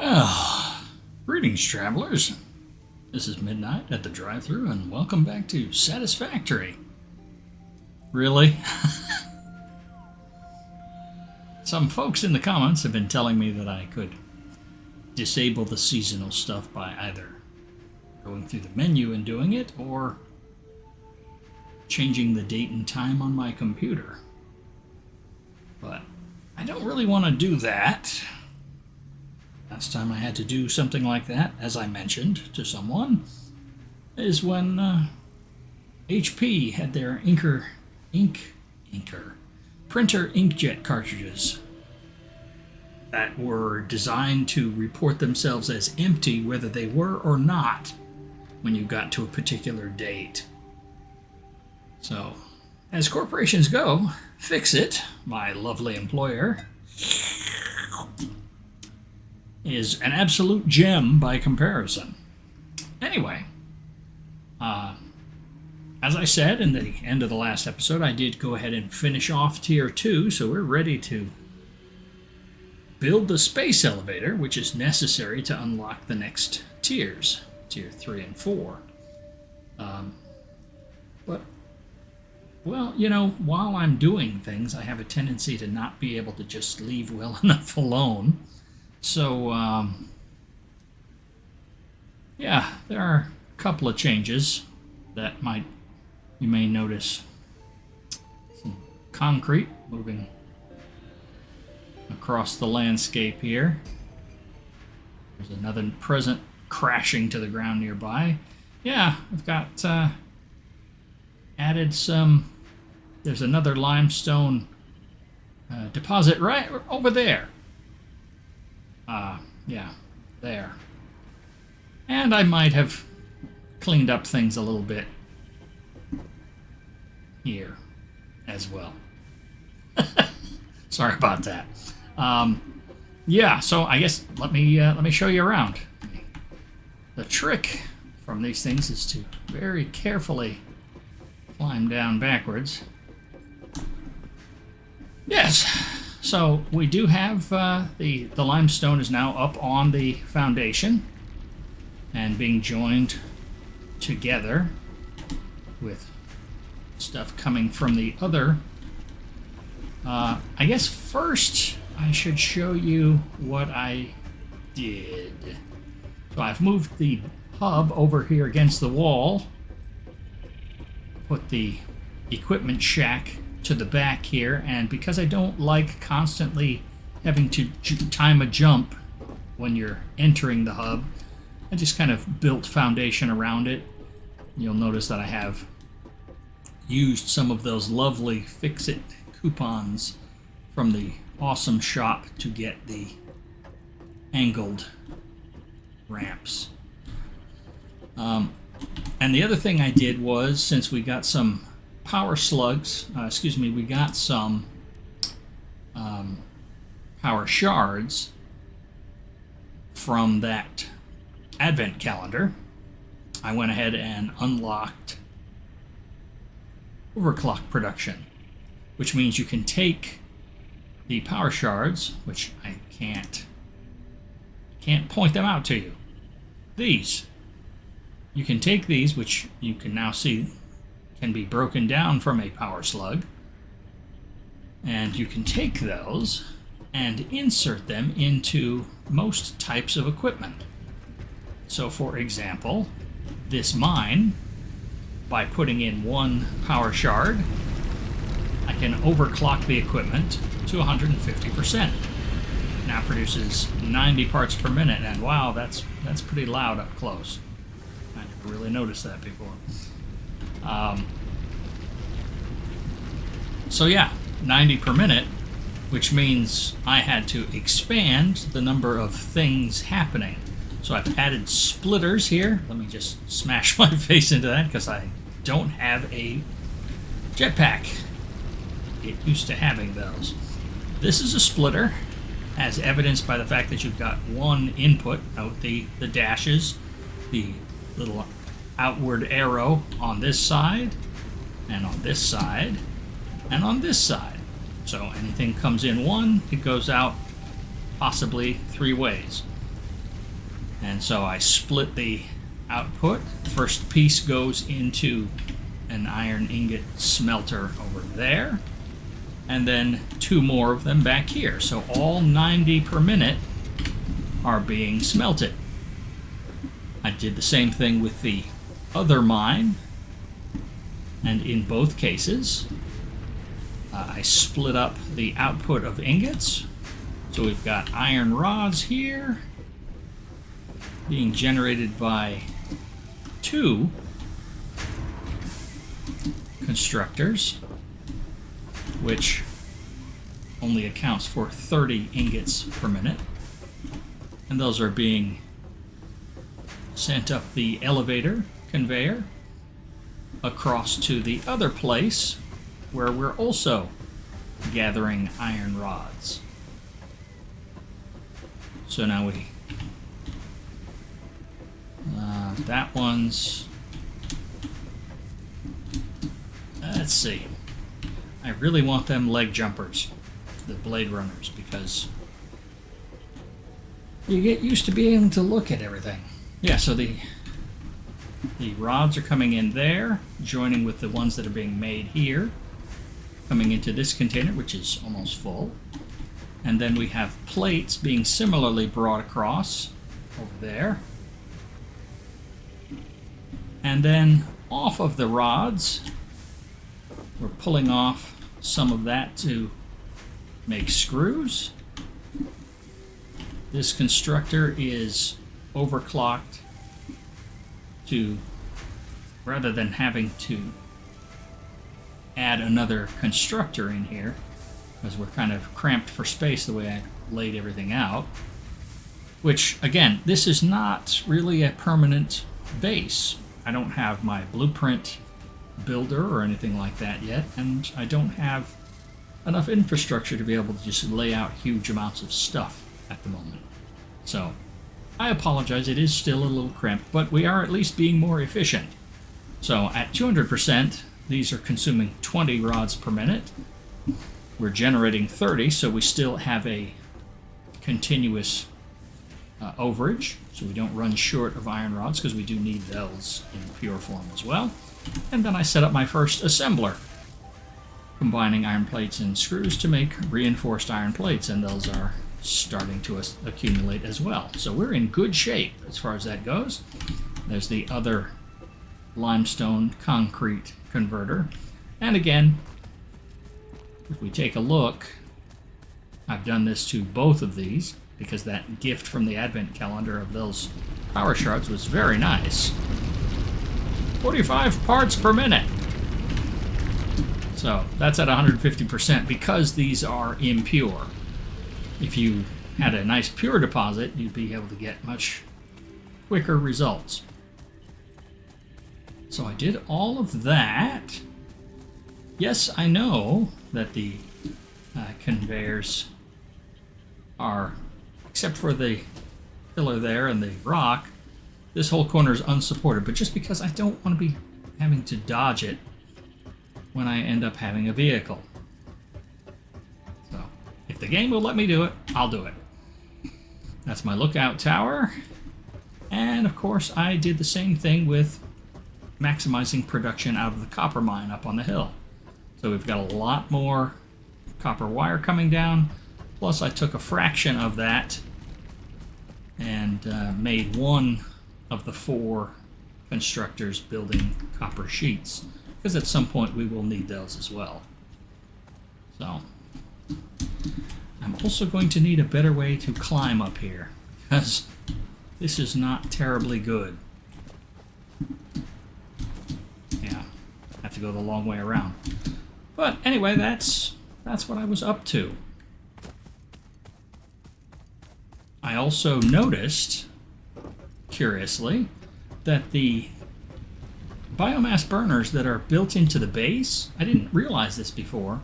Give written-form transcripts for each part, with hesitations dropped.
Well, greetings, travelers. This is Mid-Nite at the Drive-Thru, and welcome back to Satisfactory. Really? Some folks in the comments have been telling me that I could disable the seasonal stuff by either going through the menu and doing it, or changing the date and time on my computer. But I don't really want to do that. Last time I had to do something like that, as I mentioned to someone, is when HP had their printer inkjet cartridges that were designed to report themselves as empty whether they were or not when you got to a particular date. So, as corporations go, Ficsit, my lovely employer, is an absolute gem by comparison. Anyway, as I said in the end of the last episode, I did go ahead and finish off Tier 2, so we're ready to build the space elevator, which is necessary to unlock the next tiers, Tier 3 and 4. Well, you know, while I'm doing things, I have a tendency to not be able to just leave well enough alone. So, yeah, there are a couple of changes that you may notice. Some concrete moving across the landscape here. There's another present crashing to the ground nearby. Yeah, I've got added some. There's another limestone deposit right over there. Yeah, there. And I might have cleaned up things a little bit here as well. Sorry about that. Yeah, so I guess let me show you around. The trick from these things is to very carefully climb down backwards. Yes. So we do have the limestone is now up on the foundation and being joined together with stuff coming from the other. I guess first I should show you what I did. So I've moved the hub over here against the wall, put the equipment shack to the back here, and because I don't like constantly having to time a jump when you're entering the hub, I just kind of built foundation around it. You'll notice that I have used some of those lovely Ficsit coupons from the awesome shop to get the angled ramps. And the other thing I did was, since we got some power slugs, we got some power shards from that advent calendar, I went ahead and unlocked overclock production, which means you can take the power shards, which I can't point them out to you. You can take these, which you can now see can be broken down from a power slug, and you can take those and insert them into most types of equipment. So for example, this mine, by putting in one power shard, I can overclock the equipment to 150%. Now produces 90 parts per minute, and wow, that's pretty loud up close. I never really noticed that before. So yeah, 90 per minute, which means I had to expand the number of things happening. So I've added splitters here. Let me just smash my face into that because I don't have a jetpack. Get used to having those. This is a splitter, as evidenced by the fact that you've got one input out the dashes, the little outward arrow on this side, and on this side, and on this side. So anything comes in one, it goes out possibly 3 ways. And so I split the output. First piece goes into an iron ingot smelter over there, and then 2 more of them back here. So all 90 per minute are being smelted. I did the same thing with the other mine, and in both cases I split up the output of ingots. So we've got iron rods here being generated by 2 constructors, which only accounts for 30 ingots per minute. And those are being sent up the elevator conveyor across to the other place where we're also gathering iron rods. So now that one's, let's see, I really want them leg jumpers, the blade runners, because you get used to being able to look at everything. Yeah, so the rods are coming in there, joining with the ones that are being made here, coming into this container, which is almost full. And then we have plates being similarly brought across over there. And then off of the rods, we're pulling off some of that to make screws. This constructor is overclocked to, rather than having to add another constructor in here, because we're kind of cramped for space the way I laid everything out. Which, again, this is not really a permanent base. I don't have my blueprint builder or anything like that yet, and I don't have enough infrastructure to be able to just lay out huge amounts of stuff at the moment. So, I apologize, it is still a little cramped, but we are at least being more efficient. So, at 200%, these are consuming 20 rods per minute. We're generating 30, so we still have a continuous overage, so we don't run short of iron rods, because we do need those in pure form as well. And then I set up my first assembler, combining iron plates and screws to make reinforced iron plates, and those are starting to accumulate as well. So we're in good shape as far as that goes. There's the other limestone concrete converter. And again, if we take a look, I've done this to both of these because that gift from the advent calendar of those power shards was very nice. 45 parts per minute. So that's at 150% because these are impure. If you had a nice pure deposit, you'd be able to get much quicker results. So I did all of that. Yes, I know that the conveyors are, except for the pillar there and the rock, this whole corner is unsupported, but just because I don't want to be having to dodge it when I end up having a vehicle. So, if the game will let me do it, I'll do it. That's my lookout tower. And of course, I did the same thing with maximizing production out of the copper mine up on the hill. So we've got a lot more copper wire coming down, plus I took a fraction of that and made one of the 4 constructors building copper sheets, because at some point we will need those as well. So I'm also going to need a better way to climb up here, because this is not terribly good. Yeah, I have to go the long way around. But anyway, that's what I was up to. I also noticed, curiously, that the biomass burners that are built into the base, I didn't realize this before,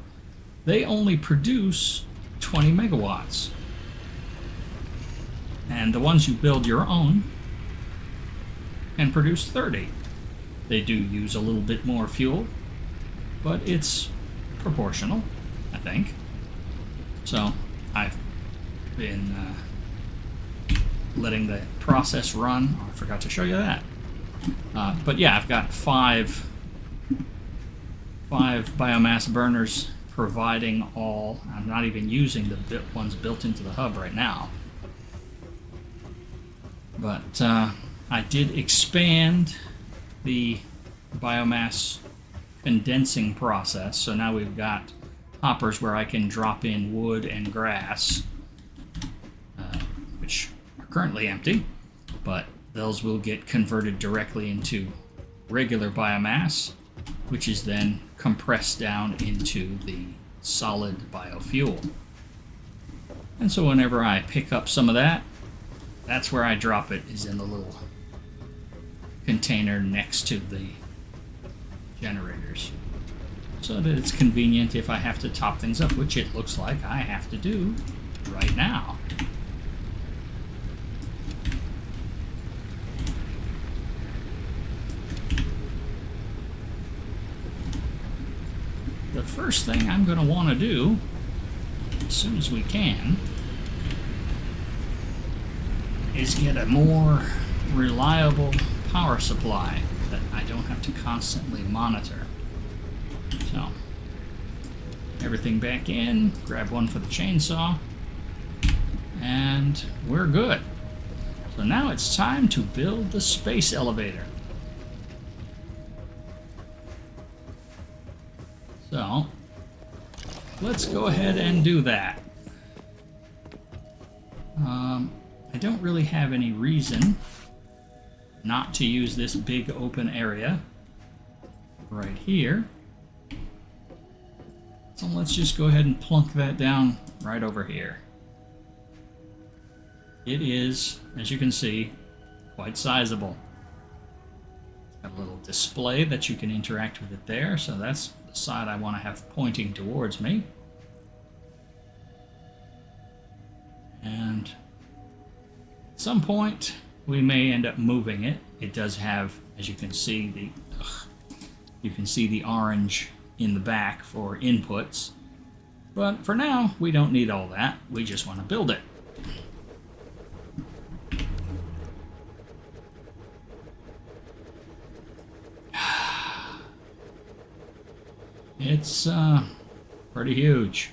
they only produce 20 megawatts. And the ones you build your own can produce 30. They do use a little bit more fuel, but it's proportional, I think. So I've been letting the process run. Oh, I forgot to show you that. But yeah, I've got five biomass burners providing all. I'm not even using the ones built into the hub right now. But I did expand the biomass condensing process, so now we've got hoppers where I can drop in wood and grass, which are currently empty, but those will get converted directly into regular biomass, which is then compressed down into the solid biofuel. And so whenever I pick up some of that, that's where I drop it, is in the little container next to the generators, so that it's convenient if I have to top things up, which it looks like I have to do right now. The first thing I'm going to want to do, as soon as we can, is get a more reliable power supply that I don't have to constantly monitor. So, everything back in, grab one for the chainsaw, and we're good. So now it's time to build the space elevator. So, let's go ahead and do that. I don't really have any reason not to use this big open area right here. So let's just go ahead and plunk that down right over here. It is, as you can see, quite sizable. It's got a little display that you can interact with it there, so that's the side I want to have pointing towards me. And at some point we may end up moving it. It does have, as you can see, the orange in the back for inputs. But for now, we don't need all that. We just want to build it. It's pretty huge.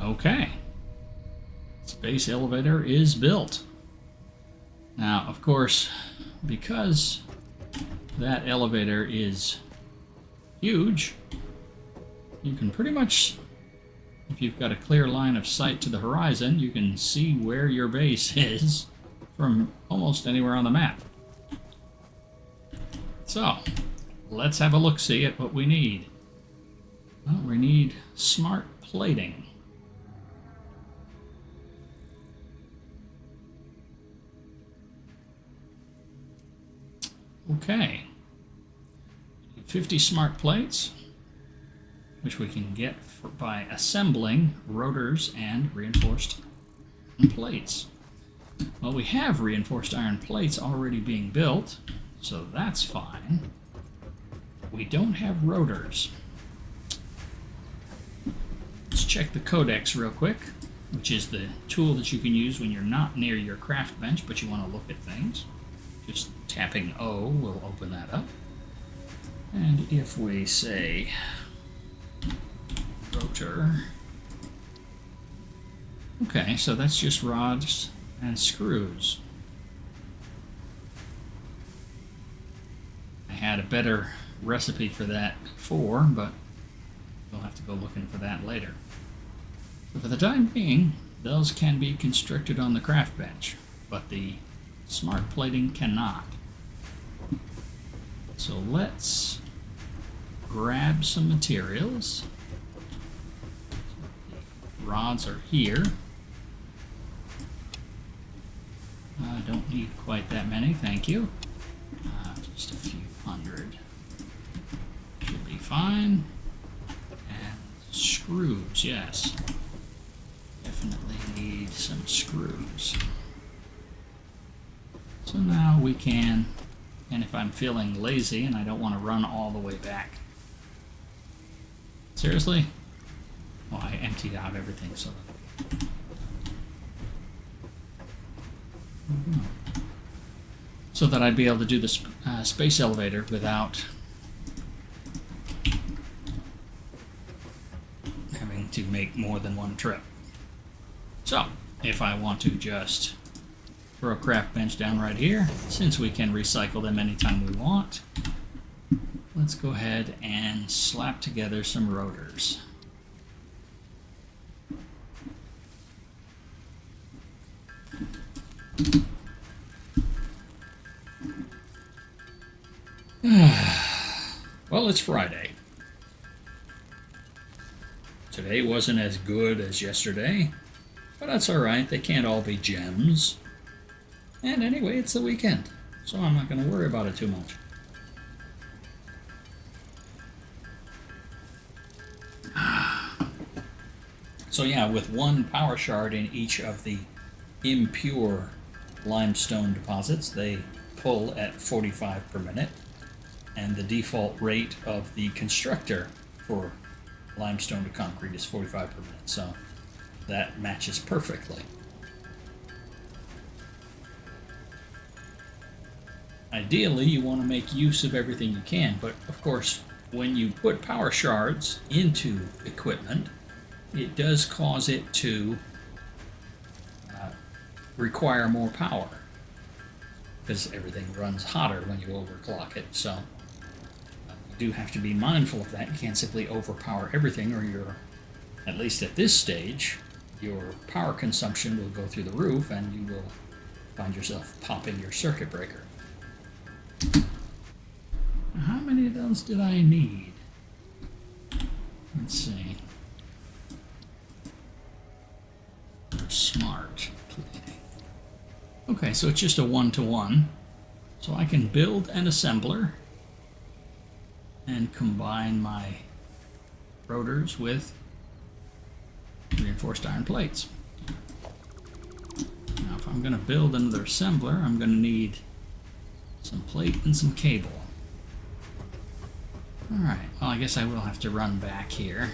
Okay, space elevator is built. Now, of course, because that elevator is huge, you can pretty much, if you've got a clear line of sight to the horizon, you can see where your base is from almost anywhere on the map. So, let's have a look-see at what we need. Well, we need smart plating. Okay, 50 smart plates, which we can get by assembling rotors and reinforced plates. Well, we have reinforced iron plates already being built, so that's fine. We don't have rotors. Let's check the codex real quick, which is the tool that you can use when you're not near your craft bench, but you want to look at things. Just tapping O will open that up. And if we say rotor, okay, so that's just rods and screws. I had a better recipe for that before, but we'll have to go looking for that later. So for the time being, those can be constructed on the craft bench, but the smart plating cannot. So let's grab some materials. The rods are here. I don't need quite that many, thank you. Just a few hundred. Should be fine. And screws, yes. Definitely need some screws. So now we can, and if I'm feeling lazy and I don't want to run all the way back. Seriously? Oh, I emptied out everything, so. So that I'd be able to do the space elevator without having to make more than one trip. So, if I want to just throw a craft bench down right here, since we can recycle them anytime we want, let's go ahead and slap together some rotors. Well, it's Friday. Today wasn't as good as yesterday, but that's alright, they can't all be gems. And anyway, it's the weekend, so I'm not going to worry about it too much. So yeah, with one power shard in each of the impure limestone deposits, they pull at 45 per minute. And the default rate of the constructor for limestone to concrete is 45 per minute, so that matches perfectly. Ideally, you want to make use of everything you can, but of course, when you put power shards into equipment, it does cause it to require more power, because everything runs hotter when you overclock it, so you do have to be mindful of that. You can't simply overpower everything, or you're, at least at this stage, your power consumption will go through the roof and you will find yourself popping your circuit breaker. How many of those did I need? Let's see. Smart plating. Okay, so it's just a one-to-one. So I can build an assembler and combine my rotors with reinforced iron plates. Now if I'm going to build another assembler, I'm going to need some plate and some cable. Alright, well I guess I will have to run back here.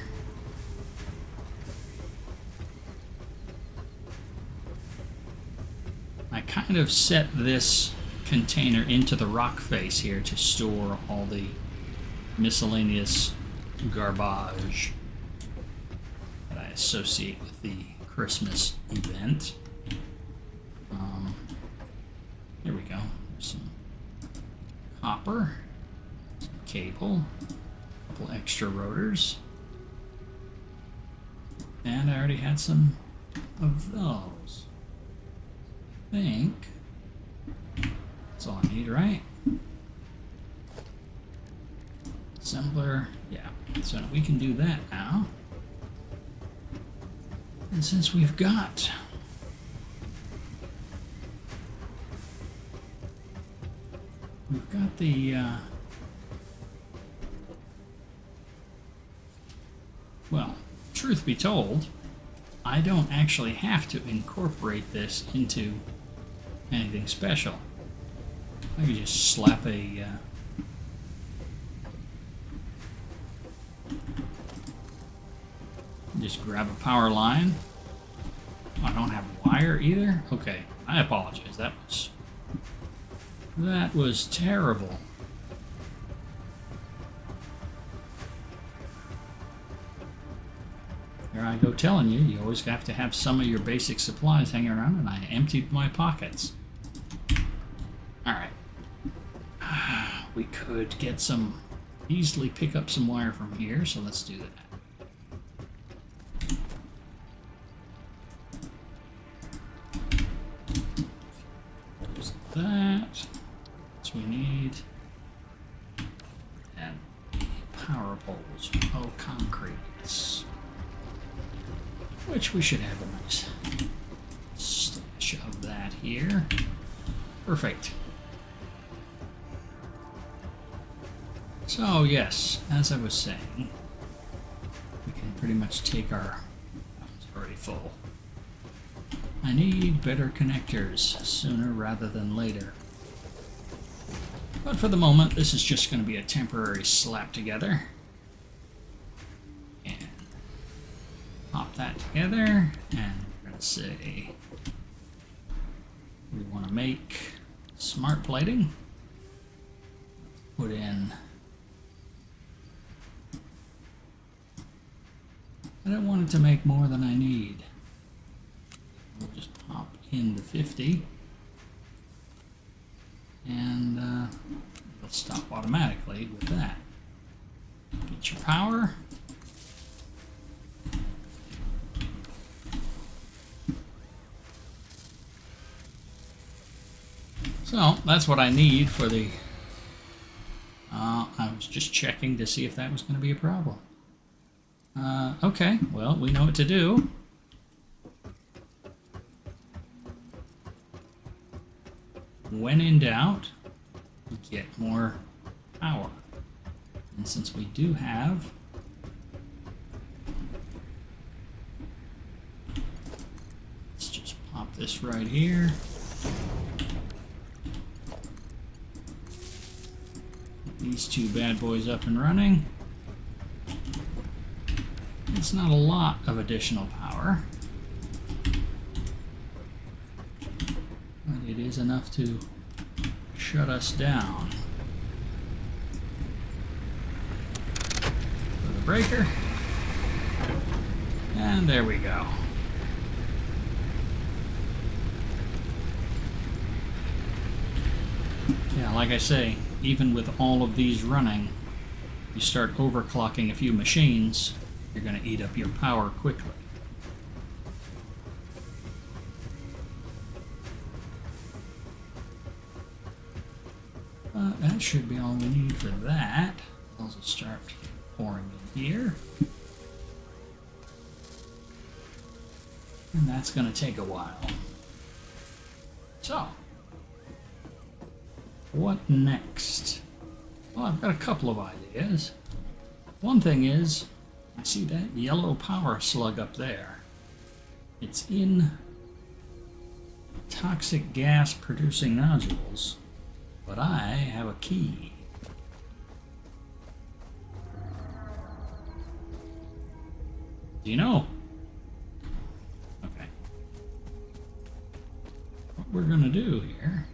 I kind of set this container into the rock face here to store all the miscellaneous garbage that I associate with the Christmas event. Here we go. Some copper, some cable, a couple extra rotors, and I already had some of those. I think that's all I need, right? Assembler, yeah. So we can do that now. And since we've got the well, truth be told, I don't actually have to incorporate this into anything special. I could just slap a just grab a power line. Oh, I don't have wire either? Okay, I apologize. That was terrible. Here I go telling you, you always have to have some of your basic supplies hanging around, and I emptied my pockets. Alright. We could get some, easily pick up some wire from here, so let's do that. That. So we need power poles. Oh, concretes. Which we should have a nice stash of that here. Perfect. So yes, as I was saying, we can pretty much take our... It's already full. I need better connectors sooner rather than later. But for the moment, this is just going to be a temporary slap together. And pop that together, and we're going to say we want to make smart plating. Put in... I don't want it to make more than I need. We'll just pop in the 50. And it'll stop automatically with that. Get your power. So that's what I need for the... I was just checking to see if that was going to be a problem. Okay, well, we know what to do. When in doubt, get more power. And since we do have let's just pop this right here. Get these two bad boys up and running. It's not a lot of additional power, but it is enough to shut us down. For the breaker, and there we go. Yeah, like I say, even with all of these running, you start overclocking a few machines, you're going to eat up your power quickly. That should be all we need for that. I'll also start pouring in here. And that's going to take a while. So, what next? Well, I've got a couple of ideas. One thing is, I see that yellow power slug up there. It's in toxic gas producing nodules, but I have a key. Do you know? Okay. What we're going to do here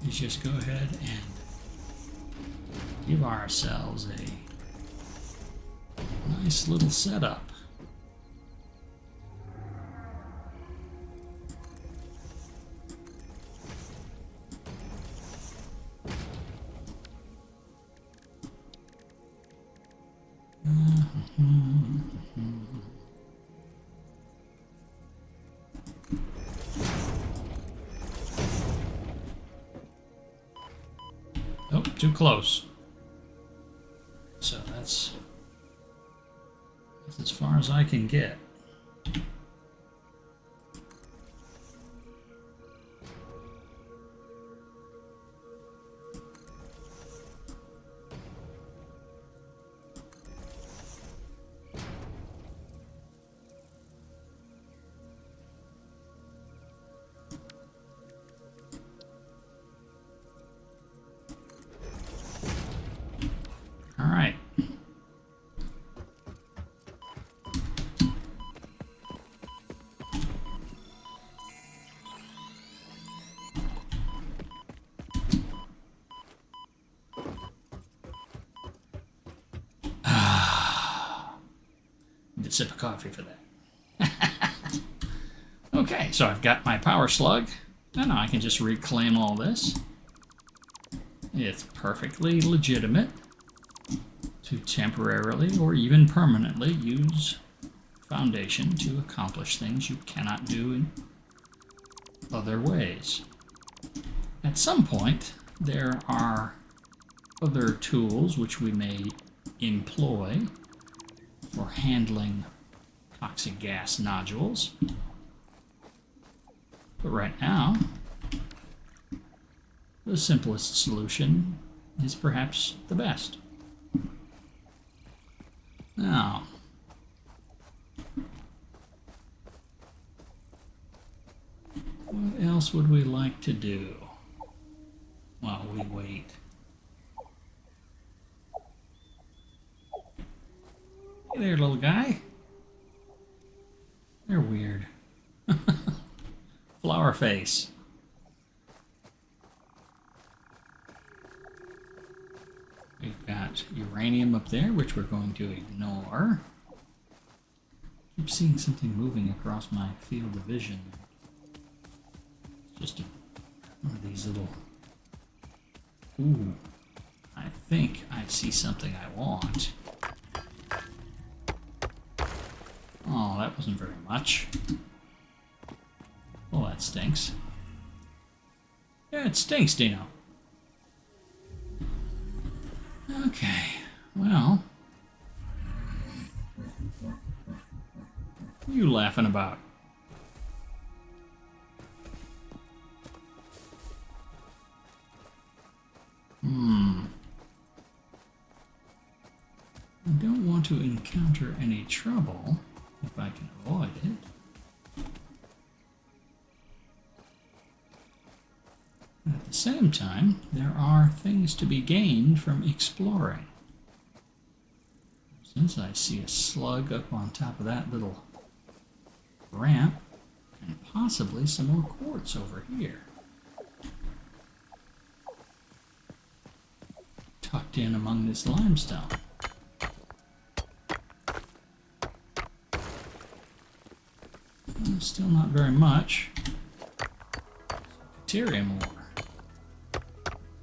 is just go ahead and give ourselves a nice little setup. Oh, too close. So that's as far as I can get. All right. Need a sip of coffee for that. Okay, so I've got my power slug, and I can just reclaim all this. It's perfectly legitimate to temporarily or even permanently use foundation to accomplish things you cannot do in other ways. At some point, there are other tools which we may employ for handling toxic gas nodules. But right now, the simplest solution is perhaps the best. Now, what else would we like to do while we wait? Hey there, little guy. They're weird. Flower face. We've got uranium up there, which we're going to ignore. Keep seeing something moving across my field of vision. Just one of these little... Ooh, I think I see something I want. Oh, that wasn't very much. Oh, that stinks. Yeah, it stinks, Dino. Okay, well... What are you laughing about? I don't want to encounter any trouble if I can avoid it. At the same time, there are things to be gained from exploring. Since I see a slug up on top of that little ramp, and possibly some more quartz over here. Tucked in among this limestone. Still not very much. Deuterium ore.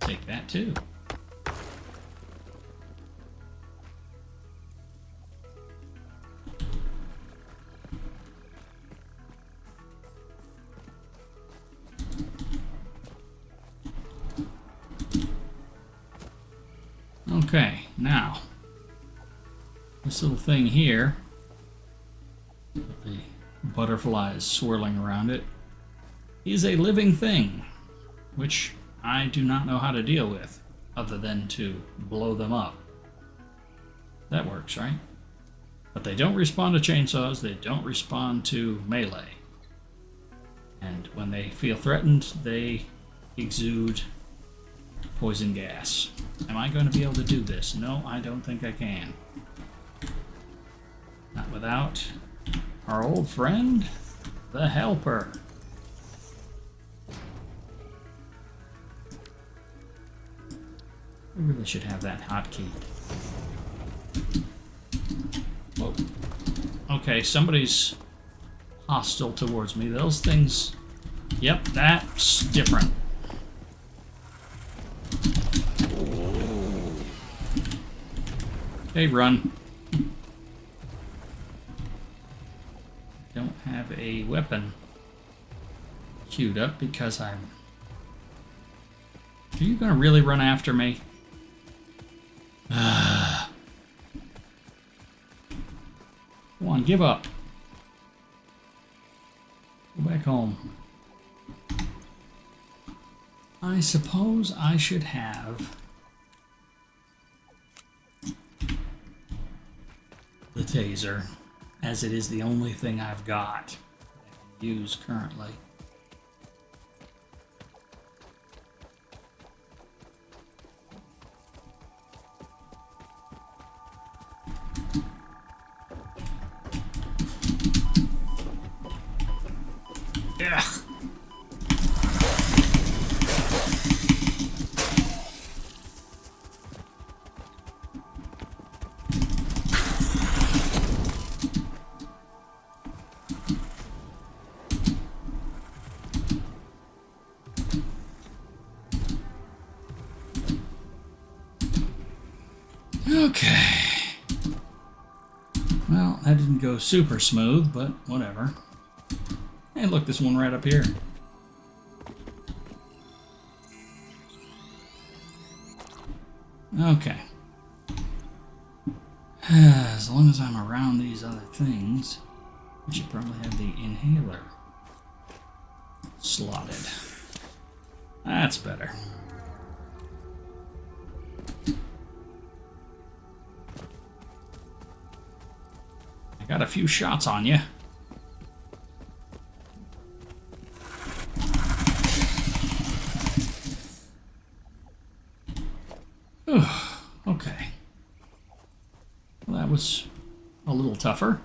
Take that too. Okay, now this little thing here, the butterflies swirling around it, is a living thing, which I do not know how to deal with, other than to blow them up. That works, right? But they don't respond to chainsaws, they don't respond to melee. And when they feel threatened, they exude poison gas. Am I going to be able to do this? No, I don't think I can. Not without our old friend, the Helper. I really should have that hotkey. Whoa. Okay, somebody's hostile towards me. Those things... Yep, that's different. Hey, run. Don't have a weapon queued up because I'm... Are you gonna really run after me? Come on, give up. Go back home. I suppose I should have the taser, as it is the only thing I've got that I can use currently. Ugh. Okay. Well, that didn't go super smooth, but whatever. Hey, look, this one right up here. Okay. As long as I'm around these other things, we should probably have the inhaler slotted. That's better. I got a few shots on you. Okay. Well, that was a little tougher.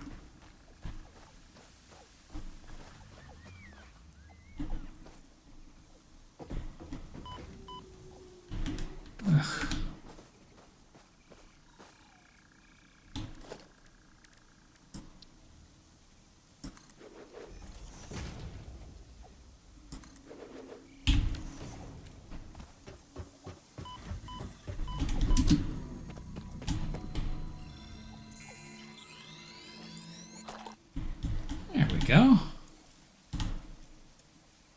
Ugh. There we go.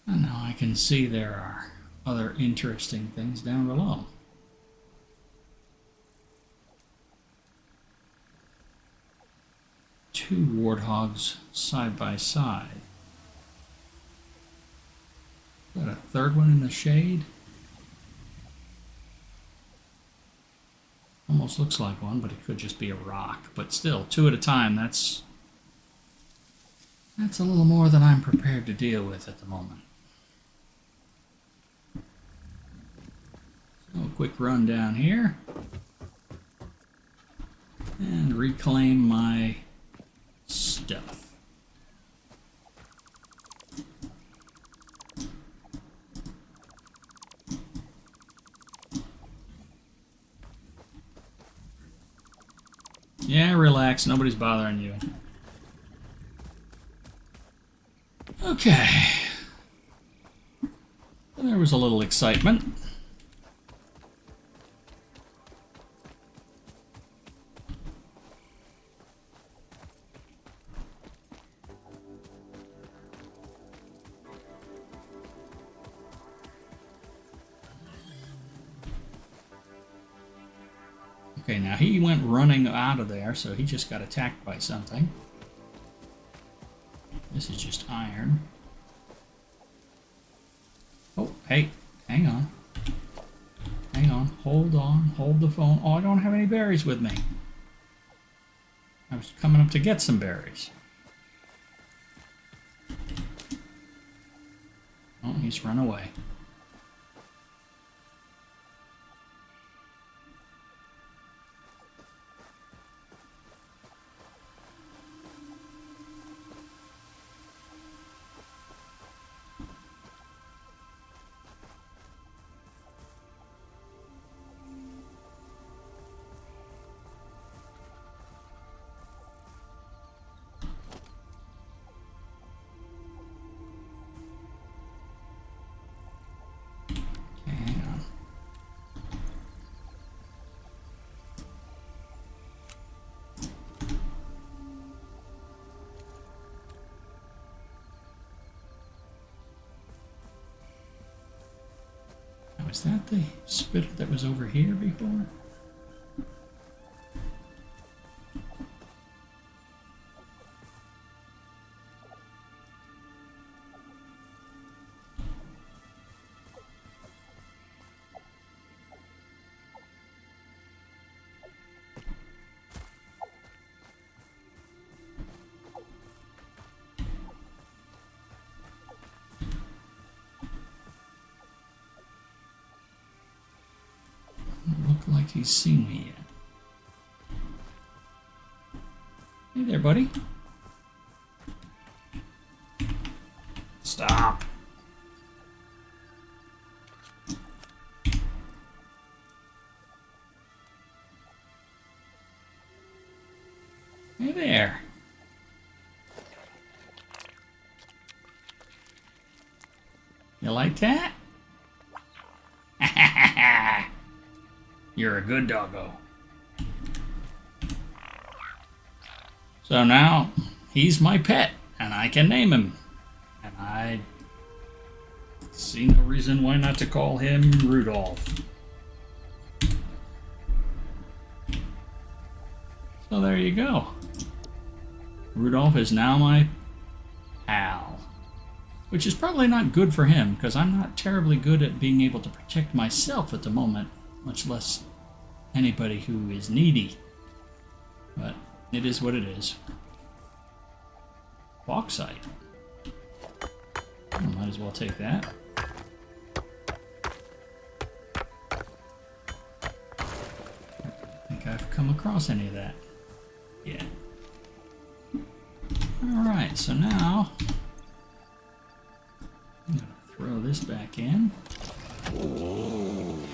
And now I can see there are other interesting things down below. Two warthogs side by side. Got a third one in the shade. Almost looks like one, but it could just be a rock. But still, two at a time, that's a little more than I'm prepared to deal with at the moment. So a quick run down here. And reclaim my stuff. Yeah, relax. Nobody's bothering you. Okay. There was a little excitement. Okay, now he went running out of there, so he just got attacked by something. This is just iron. Oh, hey, hang on. Hang on, hold the phone. Oh, I don't have any berries with me. I was coming up to get some berries. Oh, he's run away. Was that the spitter that was over here before? Like he's seen me yet. Hey there, buddy. Stop. Hey there. You like that? You're a good doggo. So now he's my pet, and I can name him. And I see no reason why not to call him Rudolph. So there you go. Rudolph is now my pal. Which is probably not good for him, because I'm not terribly good at being able to protect myself at the moment, much less anybody who is needy. But it is what it is. Bauxite. I might as well take that. I think I've come across any of that. Yeah. Alright, so now I'm going to throw this back in. And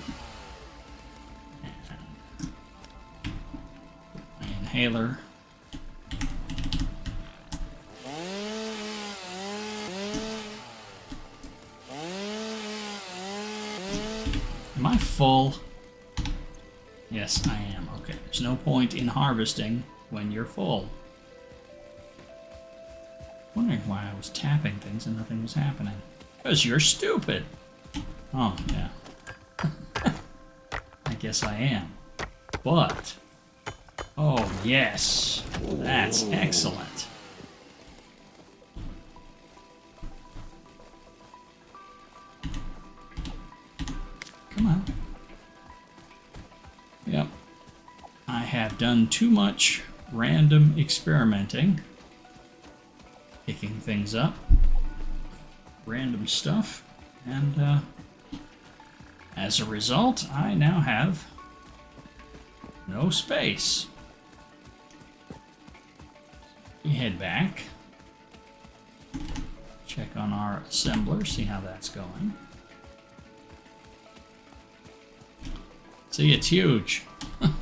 my inhaler. Am I full? Yes, I am. Okay, there's no point in harvesting when you're full. Wondering why I was tapping things and nothing was happening. Because you're stupid. Oh, yeah. I guess I am. But, oh yes, that's excellent. Come on. Yep. I have done too much random experimenting. Picking things up. Random stuff. And, as a result, I now have no space. We head back. Check on our assembler, see how that's going. See, it's huge. I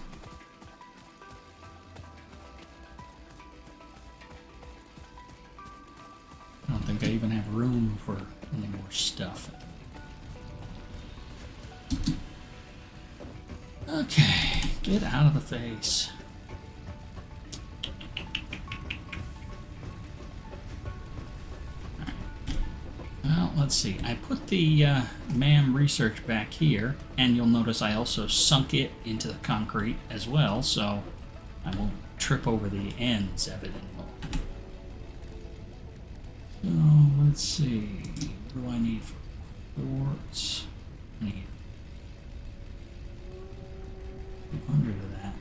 don't think I even have room for any more stuff. Okay, get out of the face. Well, let's see. I put the MAM research back here, and you'll notice I also sunk it into the concrete as well, so I won't trip over the ends of it anymore. So, let's see. What do I need for quartz? I need 200 of that.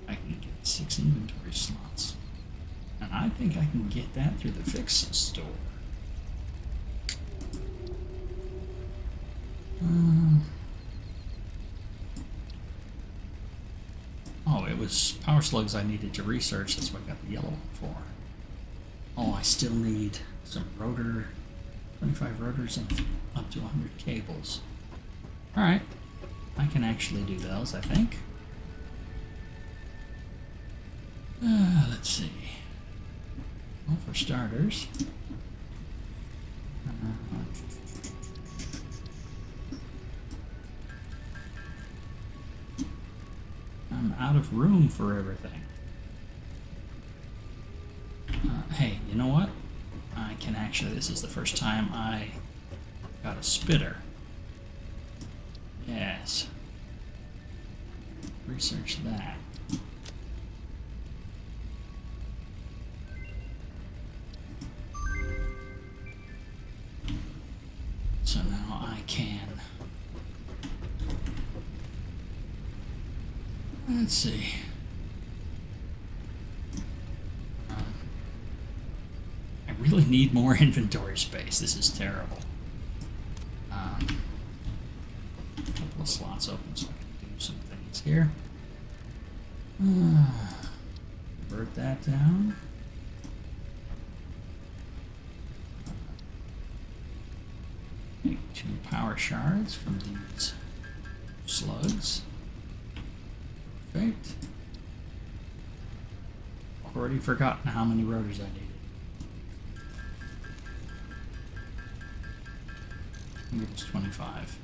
I can get 6 inventory slots. And I think I can get that through the Ficsit store. Oh, it was power slugs I needed to research. That's what I got the yellow one for. Oh, I still need some rotor, 25 rotors and up to 100 cables. Alright, I can actually do those, I think. Let's see. Well, for starters, I'm out of room for everything. Hey, you know what? I can actually, this is the first time I got a spitter. Yes. Research that. So now I can, let's see. I really need more inventory space. This is terrible. A couple of slots open so I can do some things here. Convert that down. Make 2 power shards from these slugs. Perfect. Already forgotten how many rotors I needed. I think it was 25.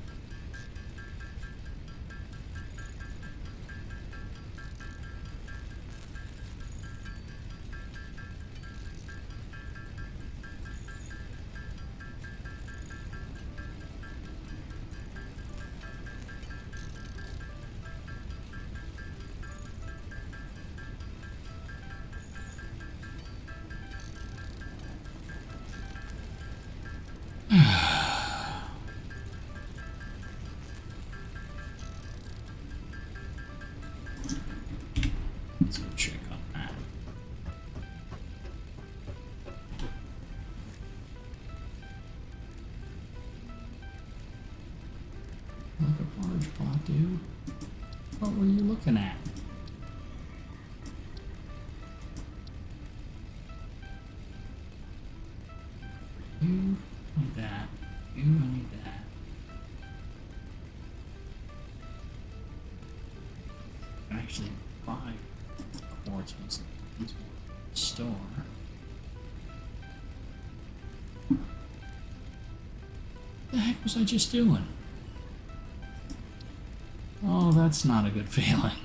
What were you looking at? You need that. You need that. I can actually buy quartz once in the store. What the heck was I just doing? Oh, that's not a good feeling.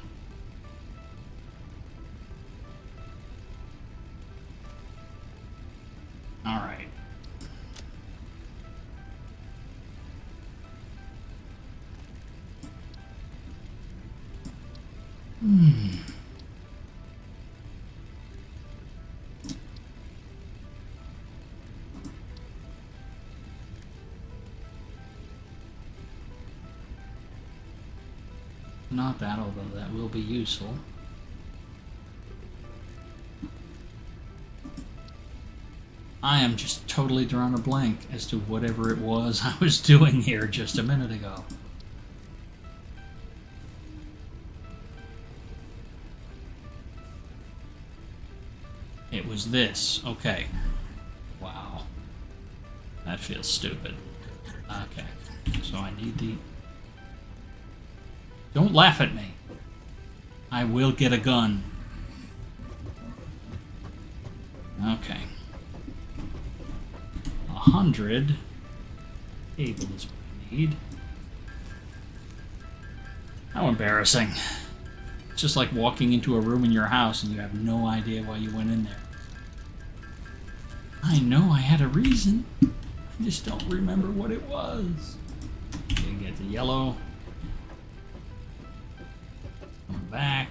All right. Not that, although that will be useful. I am just totally drawing a blank as to whatever it was I was doing here just a minute ago. It was this. Okay. Wow. That feels stupid. Okay. So I need the... Don't laugh at me. I will get a gun. Okay. 100 cable is what I need. How embarrassing. It's just like walking into a room in your house and you have no idea why you went in there. I know I had a reason. I just don't remember what it was. Okay, get the yellow. Come back.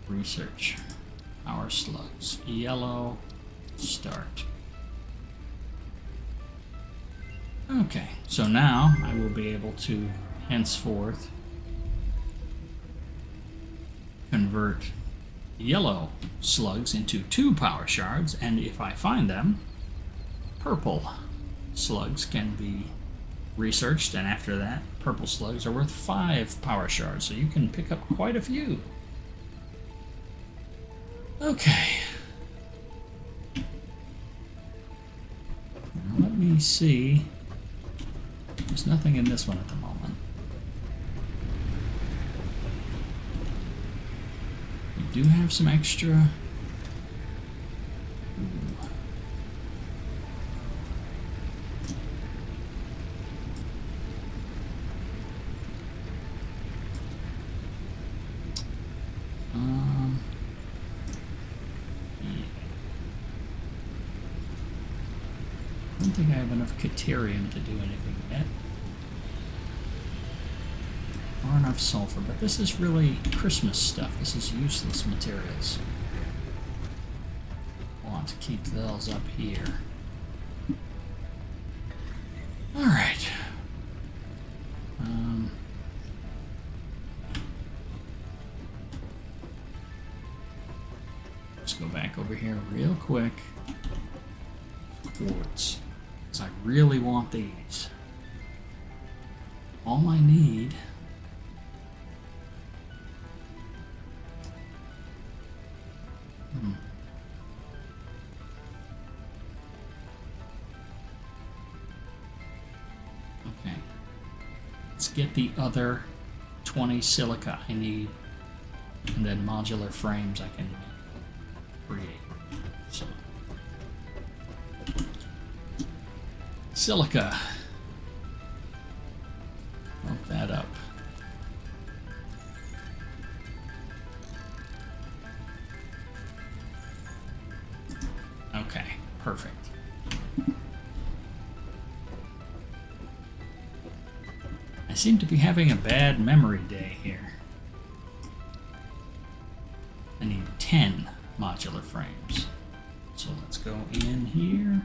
Research. Power slugs. Yellow. Start. Okay, so now I will be able to henceforth convert yellow slugs into 2 power shards, and if I find them, purple slugs can be researched, and after that, purple slugs are worth 5 power shards, so you can pick up quite a few. Okay. Now let me see. There's nothing in this one at the moment. We do have some extra. Ooh. Yeah. I don't think I have enough Caterium to do anything yet. Or enough sulfur, but this is really Christmas stuff. This is useless materials. I want to keep those up here. Alright. Let's go back over here real quick. Quartz. Because I really want these. All I need... Okay. Let's get the other 20 silica I need, and then modular frames I can create. So, silica. Hook that up. Okay, perfect. I seem to be having a bad memory day here. I need 10 modular frames. So let's go in here.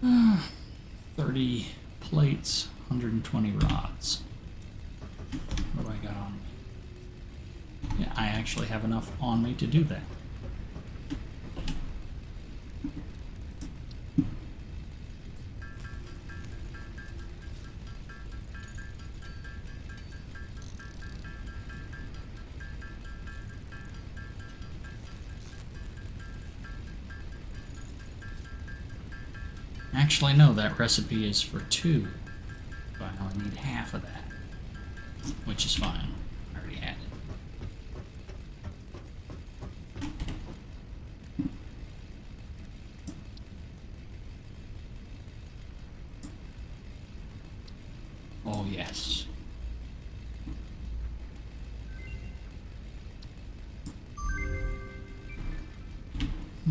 Ah, 30 plates, 120 rods. What do I got on me? Yeah, I actually have enough on me to do that. Actually, no, that recipe is for 2. So I only need half of that, which is fine. I already had it. Oh, yes.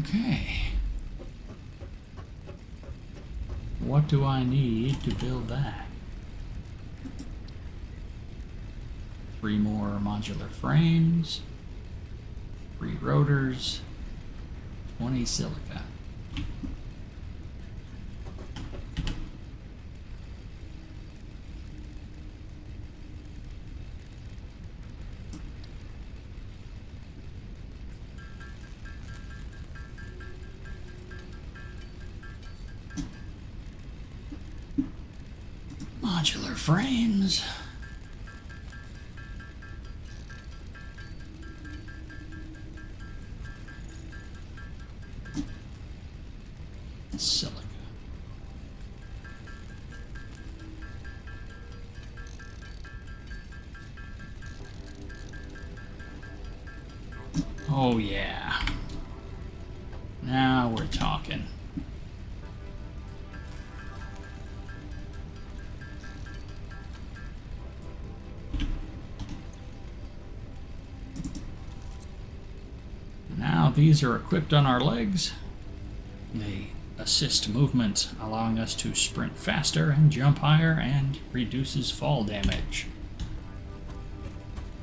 Okay. What do I need to build that? 3 more modular frames, 3 rotors, 20 silica. Modular frames. Silica. Oh yeah. Now we're talking. Now these are equipped on our legs. They assist movement, allowing us to sprint faster and jump higher, and reduces fall damage.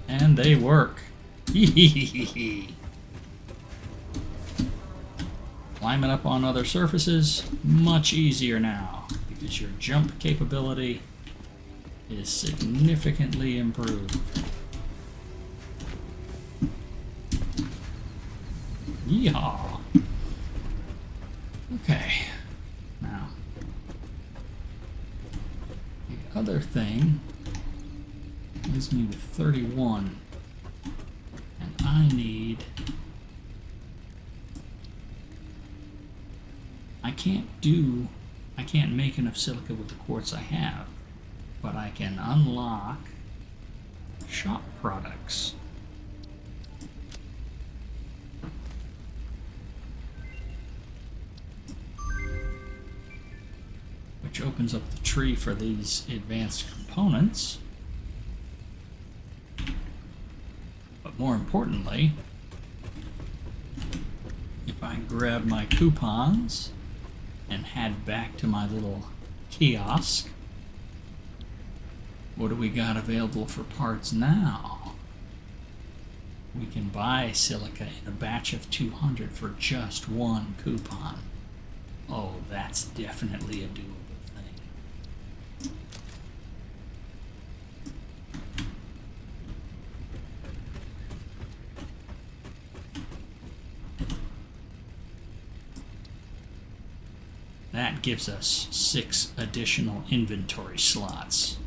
And they work. Climbing up on other surfaces, much easier now, because your jump capability is significantly improved. Yeehaw! Okay, now, the other thing leaves me with 31, and I can't make enough silica with the quartz I have, but I can unlock shop products. Which opens up the tree for these advanced components. But more importantly, if I grab my coupons and head back to my little kiosk, what do we got available for parts now? We can buy silica in a batch of 200 for just 1 coupon. Oh, that's definitely a doable thing. That gives us 6 additional inventory slots.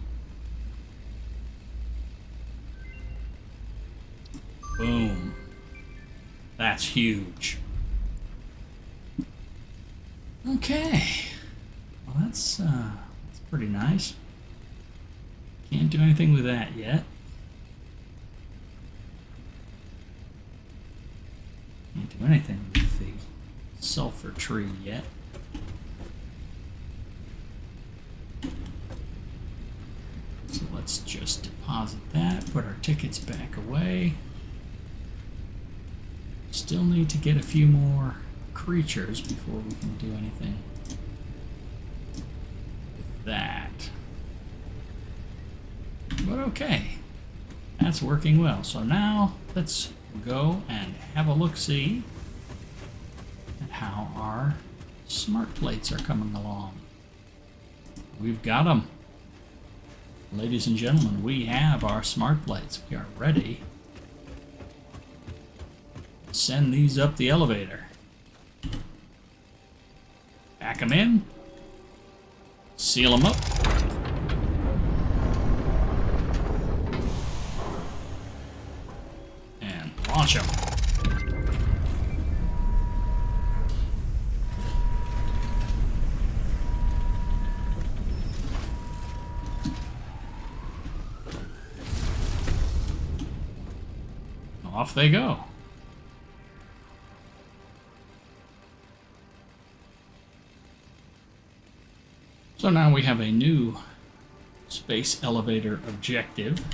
Boom. That's huge. Okay. Well, that's pretty nice. Can't do anything with that yet. Can't do anything with the sulfur tree yet. So let's just deposit that, put our tickets back away. Still need to get a few more creatures before we can do anything with that. But okay, that's working well. So now let's go and have a look-see at how our smart plates are coming along. We've got them. Ladies and gentlemen, we have our smart plates. We are ready to send these up the elevator. Pack them in, seal them up, and launch them. off they go. So now we have a new space elevator objective.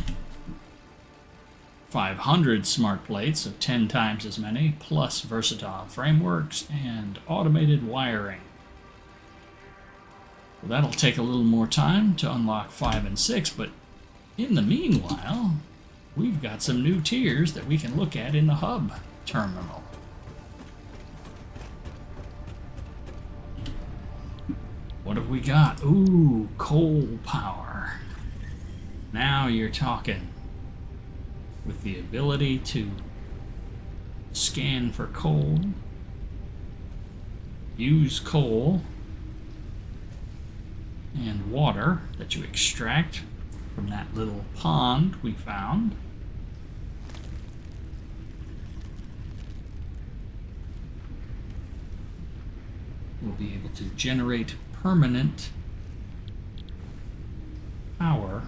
500 smart plates, so 10 times as many, plus versatile frameworks and automated wiring. Well, that'll take a little more time to unlock 5 and 6, but in the meanwhile, we've got some new tiers that we can look at in the hub terminal. What have we got? Ooh, coal power. Now you're talking. With the ability to scan for coal, use coal and water that you extract from that little pond we found. We'll be able to generate permanent power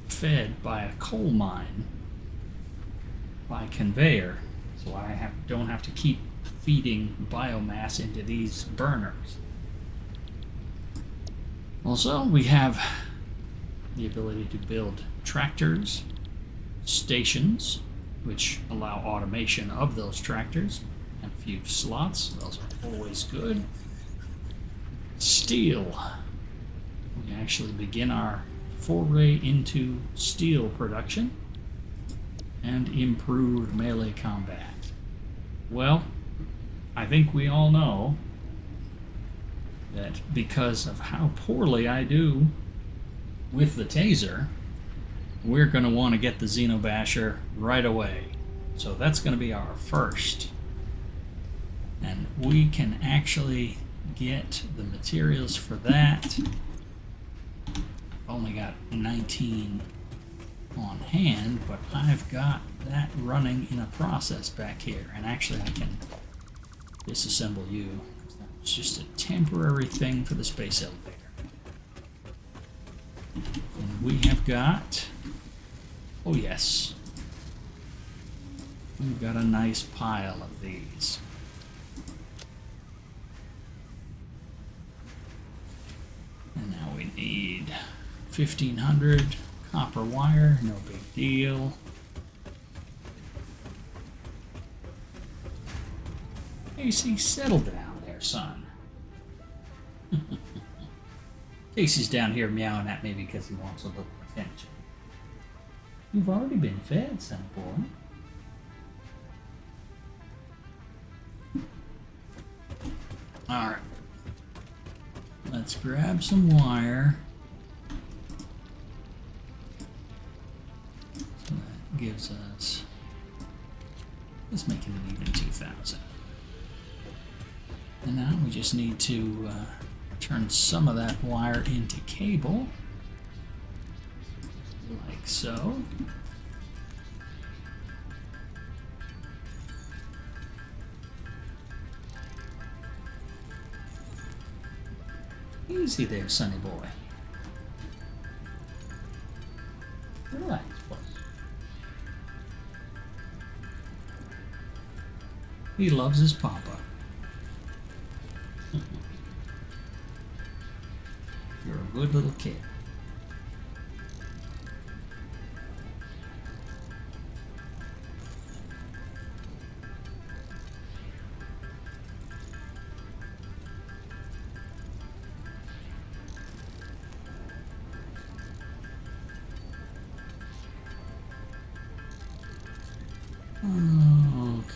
fed by a coal mine by conveyor, so I don't have to keep feeding biomass into these burners. Also, we have the ability to build tractors, stations, which allow automation of those tractors, and a few slots. Those are always good. Steel. We actually begin our foray into steel production. And improved melee combat. Well, I think we all know that because of how poorly I do with the taser, we're going to want to get the Xenobasher right away. So that's going to be our first. And we can actually get the materials for that. I've only got 19 on hand, but I've got that running in a process back here, and actually I can disassemble you, because that's just a temporary thing for the space elevator. And we have got, oh yes, we've got a nice pile of these. And now we need 1,500 copper wire, no big deal. Casey, settle down there, son. Casey's down here meowing at me because he wants a little attention. You've already been fed, son boy. Alright. Let's grab some wire. So that gives us... let's make it an even 2,000. And now we just need to turn some of that wire into cable. Like so. Easy there, sonny boy. Relax, boss. He loves his papa. You're a good little kid.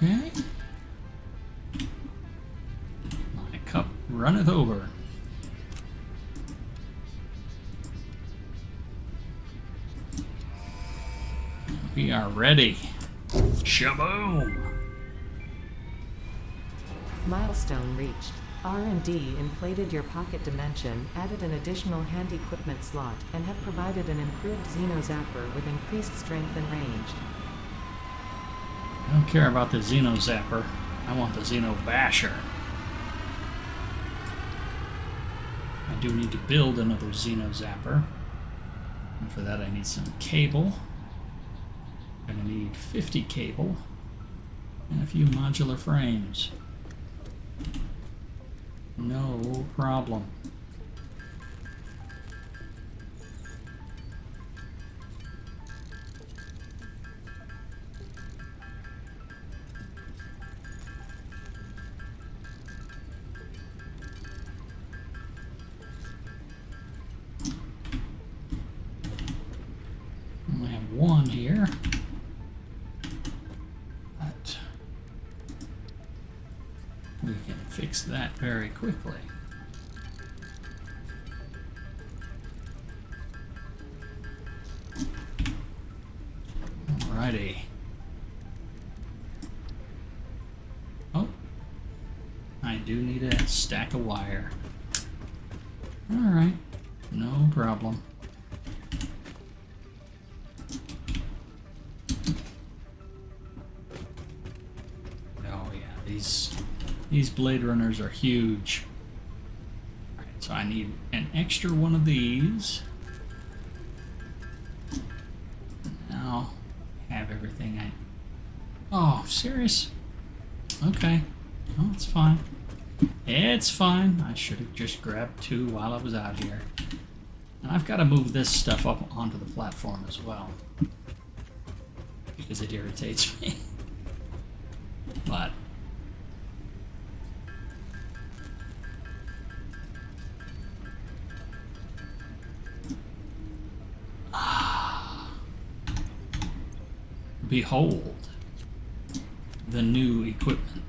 Okay. My cup runneth over. We are ready. Shaboom! Milestone reached. R&D inflated your pocket dimension, added an additional hand equipment slot, and have provided an improved Xeno Zapper with increased strength and range. I don't care about the Xeno Zapper. I want the Xeno Basher. I do need to build another Xeno Zapper. And for that I need some cable. I'm going to need 50 cable. And a few modular frames. No problem. Only have one here. But we can fix that very quickly. Alrighty. Oh, I do need a stack of wire. Alright, no problem. Oh yeah, these Blade Runners are huge. Alright, so I need an extra one of these. Now have everything I... Oh, serious? Okay. Oh, it's fine. It's fine. I should have just grabbed two while I was out here. And I've got to move this stuff up onto the platform as well, because it irritates me. But behold the new equipment.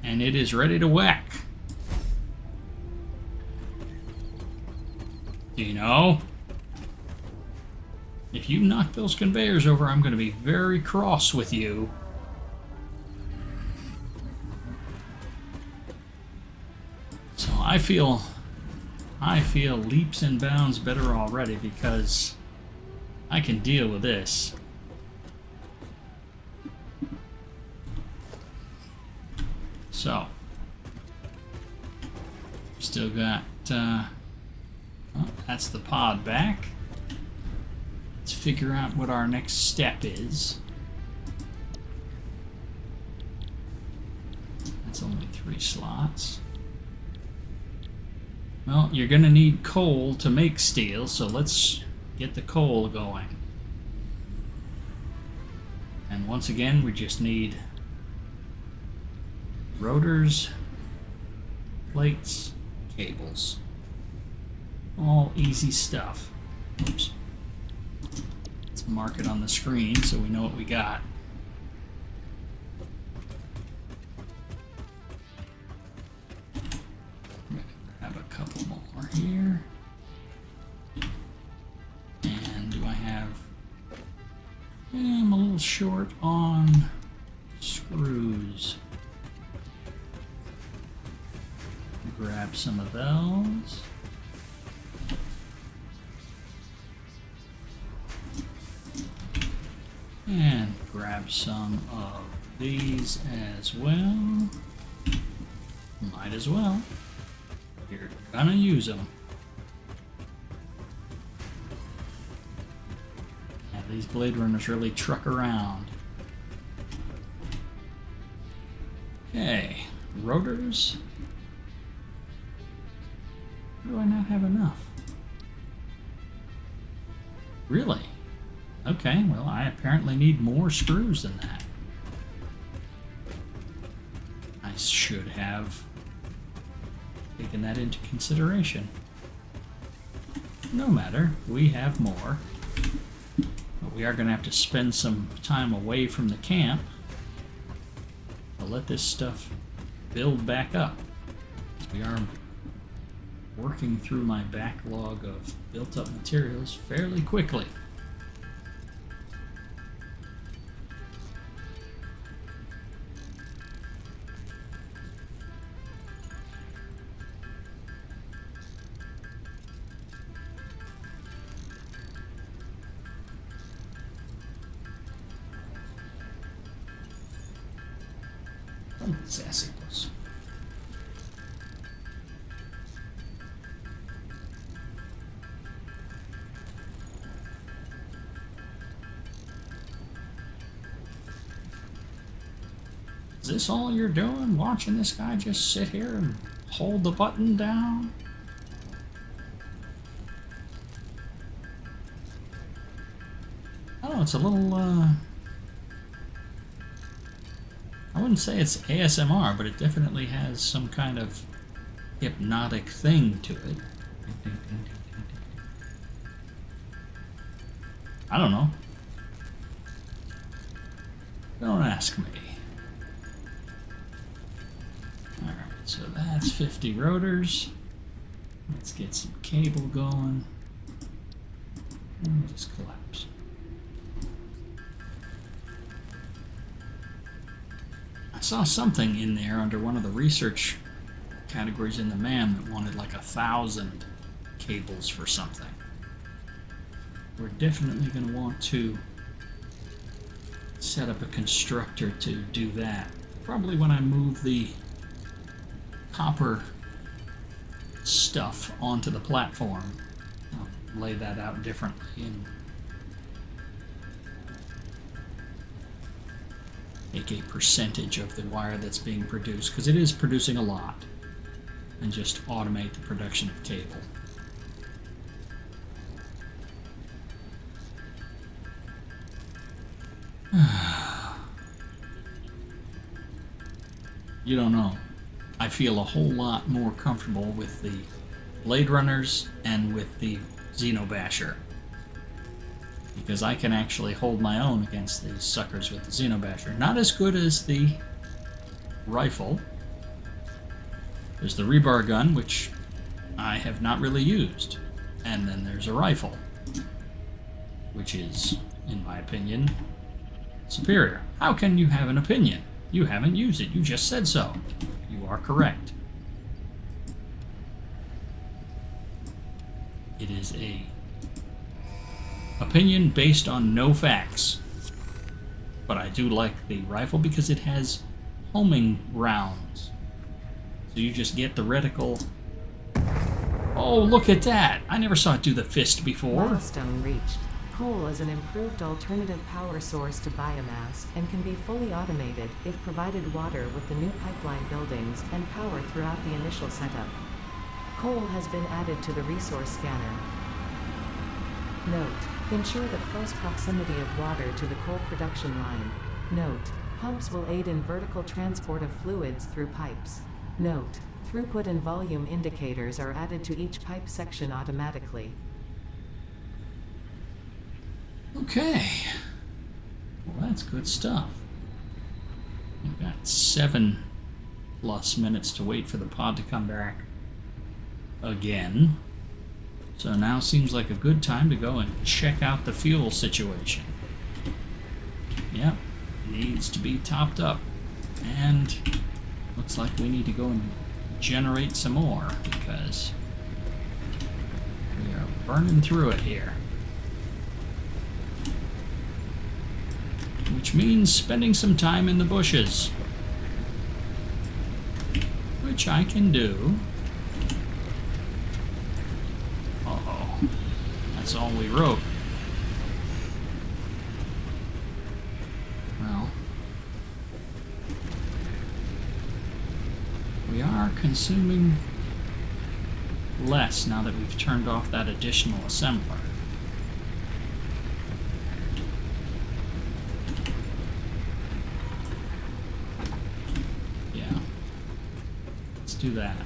And it is ready to whack. You know, if you knock those conveyors over, I'm going to be very cross with you. So I feel leaps and bounds better already because I can deal with this. So, still got, oh, that's the pod back. Let's figure out what our next step is. That's only 3 slots. Well, you're going to need coal to make steel, so let's get the coal going. And once again, we just need rotors, plates, cables. All easy stuff. Oops. Let's mark it on the screen so we know what we got. I'm gonna grab a couple more here. And do I have... I'm a little short on screws. Grab some of those. And grab some of these as well. Might as well. You're gonna use them. And these Blade Runners really truck around. Okay, rotors. Do I not have enough? Really? Okay, well, I apparently need more screws than that. I should have taken that into consideration. No matter, we have more. But we are going to have to spend some time away from the camp to let this stuff build back up. We are working through my backlog of built-up materials fairly quickly. Sassy. Is this all you're doing? Watching this guy just sit here and hold the button down? Oh, it's a little, I wouldn't say it's ASMR, but it definitely has some kind of hypnotic thing to it. I don't know. Don't ask me. Alright, so that's 50 rotors. Let's get some cable going. And just collapse. I saw something in there under one of the research categories in the MAM that wanted like 1,000 cables for something. We're definitely going to want to set up a constructor to do that. Probably when I move the copper stuff onto the platform, I'll lay that out differently and make a percentage of the wire that's being produced, because it is producing a lot, and just automate the production of cable. You don't know. I feel a whole lot more comfortable with the Blade Runners and with the Xenobasher, because I can actually hold my own against these suckers with the Xenobasher. Not as good as the rifle. There's the rebar gun, which I have not really used. And then there's a rifle, which is, in my opinion, superior. How can you have an opinion? You haven't used it. You just said so. You are correct. It is a opinion based on no facts. But I do like the rifle because it has homing rounds. So you just get the reticle. Oh, look at that! I never saw it do the fist before. Milestone reached. Coal is an improved alternative power source to biomass and can be fully automated if provided water with the new pipeline buildings and power throughout the initial setup. Coal has been added to the resource scanner. Note: ensure the close proximity of water to the coal production line. Note: pumps will aid in vertical transport of fluids through pipes. Note: throughput and volume indicators are added to each pipe section automatically. Okay. Well, that's good stuff. We've got 7+ minutes to wait for the pod to come back again. So now seems like a good time to go and check out the fuel situation. Yep, needs to be topped up. And looks like we need to go and generate some more, because we are burning through it here. Which means spending some time in the bushes. Which I can do. Uh-oh. That's all we wrote. Well, we are consuming less now that we've turned off that additional assembler. Yeah. Let's do that.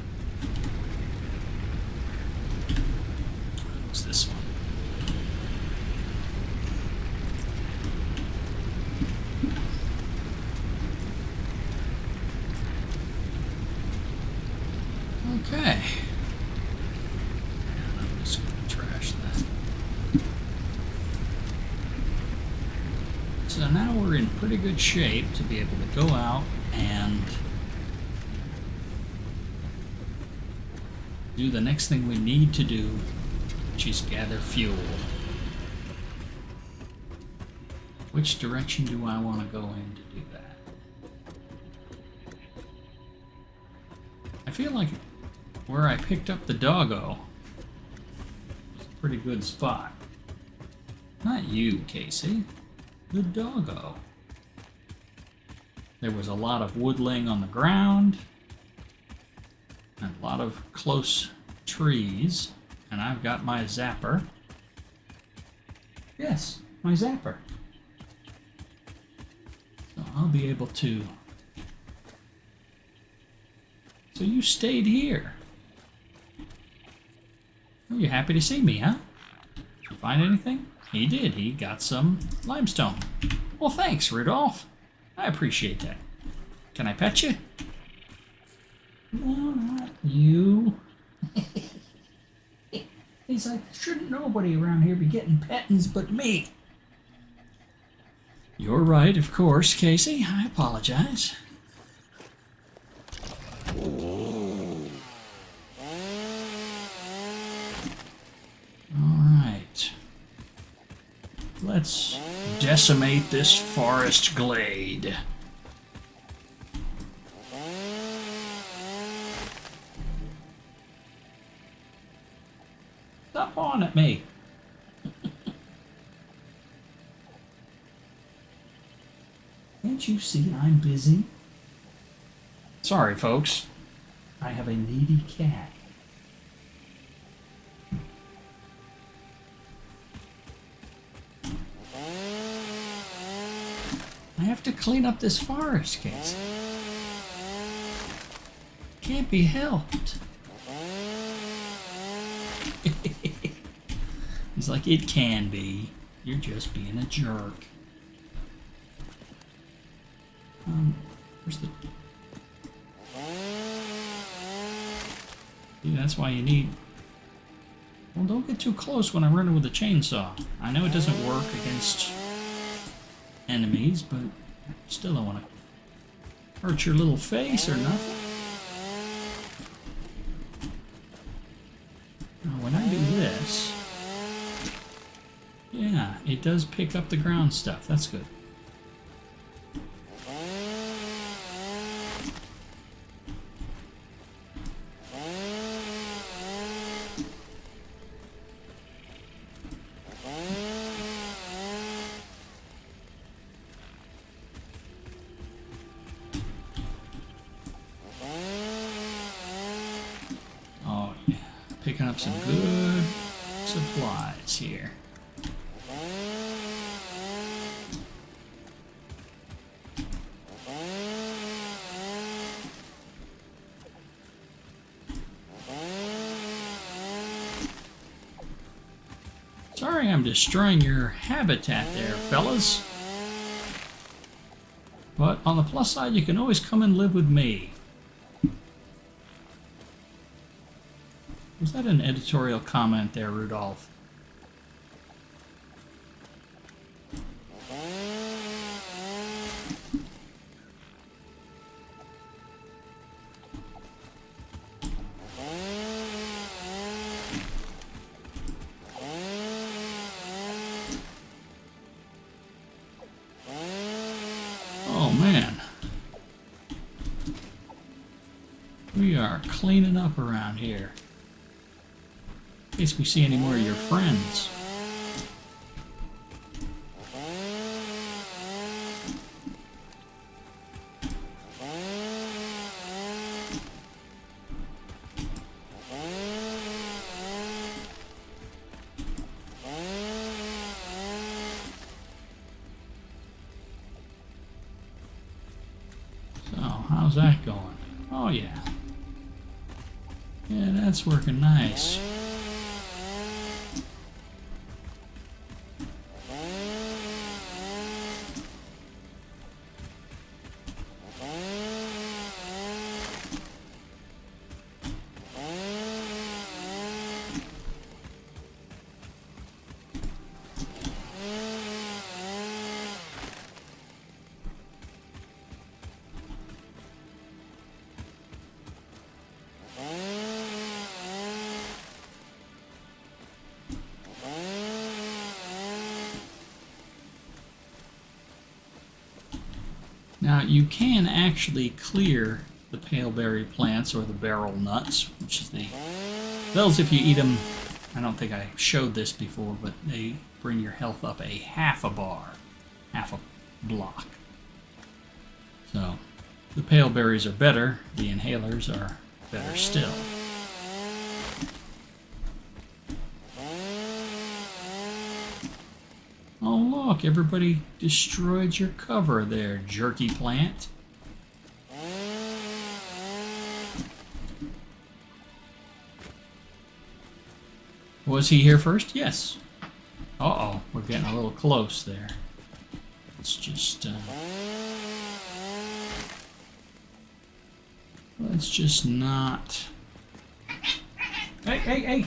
What's this one? Okay. And I'm just going to trash that. So now we're in pretty good shape to be able to go out and do the next thing we need to do, which is gather fuel. Which direction do I want to go in to do that? I feel like where I picked up the doggo was a pretty good spot. Not you, Casey. The doggo. There was a lot of wood laying on the ground and a lot of close trees. And I've got my zapper. Yes, my zapper. So I'll be able to... So you stayed here. Are you happy to see me, huh? Did you find anything? He did. He got some limestone. Well, thanks, Rudolph. I appreciate that. Can I pet you? No, not you. He's like, shouldn't nobody around here be getting pettings but me? You're right, of course, Casey. I apologize. Alright. Let's decimate this forest glade. Stop on at me. Can't you see I'm busy? Sorry, folks. I have a needy cat. I have to clean up this forest, Casey. Can't be helped. He's like, it can be. You're just being a jerk. Where's the... See, that's why you need... Well, don't get too close when I'm running with a chainsaw. I know it doesn't work against enemies, but still don't want to hurt your little face or nothing. Now, when I do this... Yeah, it does pick up the ground stuff. That's good. Oh, yeah. Picking up some good supplies here. Sorry I'm destroying your habitat there, fellas. But on the plus side, you can always come and live with me. Was that an editorial comment there, Rudolph? Oh man, we are cleaning up around here. In case we see any more of your friends. So, how's that going? Oh yeah. Yeah, that's working nice. Now you can actually clear the paleberry plants or the beryl nuts, which is those if you eat them. I don't think I showed this before, but they bring your health up a half a bar, half a block. So the pale berries are better. The inhalers are better still. Oh look, everybody destroyed your cover there, jerky plant. Was he here first? Yes. Uh-oh, we're getting a little close there. Let's just not... Hey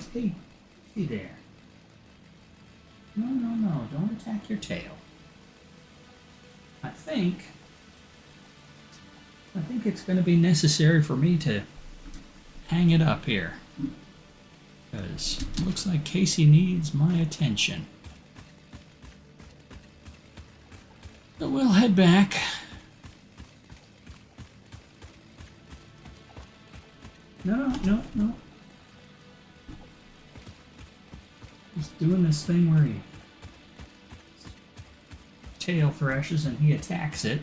there. No, don't attack your tail. I think it's going to be necessary for me to hang it up here. Because it looks like Casey needs my attention. So we'll head back. No. He's doing this thing where he tail thrashes and he attacks it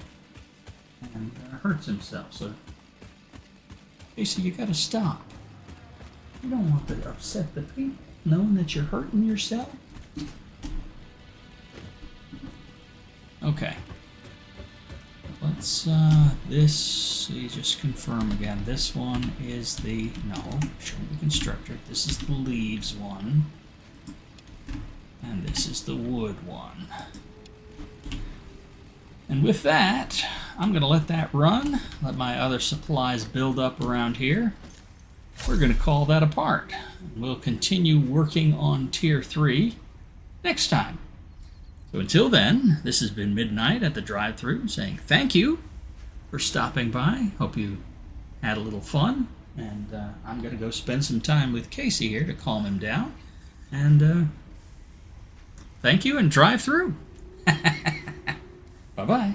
and hurts himself. So, Casey, you gotta stop. You don't want to upset the people, knowing that you're hurting yourself. Okay. Let's, just confirm again. This one is the, show the constructor. This is the leaves one. And this is the wood one. And with that, I'm going to let that run. Let my other supplies build up around here. We're going to call that a part. We'll continue working on Tier 3 next time. So until then, this has been Mid-Nite at the Drive-Thru saying thank you for stopping by. Hope you had a little fun. And I'm going to go spend some time with Casey here to calm him down. And thank you and drive through. Bye-bye.